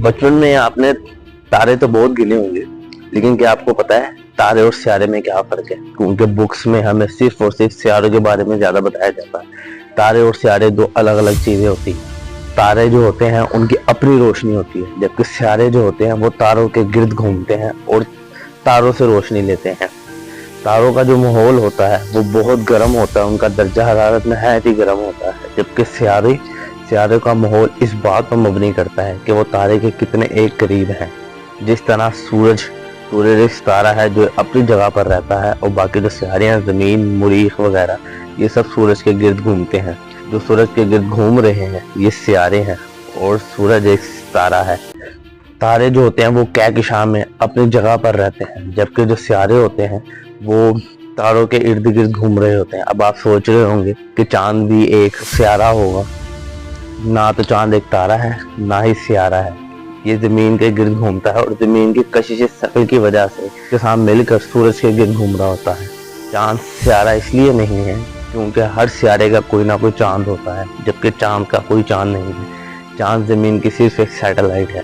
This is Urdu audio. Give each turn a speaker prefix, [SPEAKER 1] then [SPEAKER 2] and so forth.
[SPEAKER 1] بچپن میں آپ نے تارے تو بہت گنے ہوں گے، لیکن کیا آپ کو پتا ہے تارے اور سیارے میں کیا فرق ہے؟ کیونکہ بکس میں ہمیں صرف اور صرف سیاروں کے بارے میں زیادہ بتایا جاتا ہے۔ تارے اور سیارے دو الگ الگ چیزیں ہوتی ہیں۔ تارے جو ہوتے ہیں ان کی اپنی روشنی ہوتی ہے، جبکہ سیارے جو ہوتے ہیں وہ تاروں کے گرد گھومتے ہیں اور تاروں سے روشنی لیتے ہیں۔ تاروں کا جو ماحول ہوتا ہے وہ بہت گرم ہوتا ہے، ان کا درجہ حرارت نہایت ہی گرم ہوتا ہے، جبکہ سیارے کا ماحول اس بات پر مبنی کرتا ہے کہ وہ تارے کے کتنے ایک قریب ہیں۔ جس طرح سورج ایک ستارہ ہے جو اپنی جگہ پر رہتا ہے، اور باقی جو سیاریاں زمین، مریخ وغیرہ یہ سب سورج کے گرد گھومتے ہیں۔ جو سورج کے گرد گھوم رہے ہیں یہ سیارے ہیں، اور سورج ایک ستارہ ہے۔ تارے جو ہوتے ہیں وہ کہکشاں میں اپنی جگہ پر رہتے ہیں، جبکہ جو سیارے ہوتے ہیں وہ تاروں کے ارد گرد گھوم رہے ہوتے ہیں۔ اب آپ سوچ رہے ہوں گے کہ چاند بھی ایک سیارہ ہوگا۔ نہ تو چاند ایک تارہ ہے، نہ ہی سیارہ ہے، یہ زمین کے گرد گھومتا ہے، اور زمین کی کشش ثقل کی وجہ سے اس کے ساتھ مل کر سورج کے گرد گھوم رہا ہوتا ہے۔ چاند سیارہ اس لیے نہیں ہے کیونکہ ہر سیارے کا کوئی نہ کوئی چاند ہوتا ہے، جبکہ چاند کا کوئی چاند نہیں ہے۔ چاند زمین کی صرف ایک سیٹلائٹ ہے۔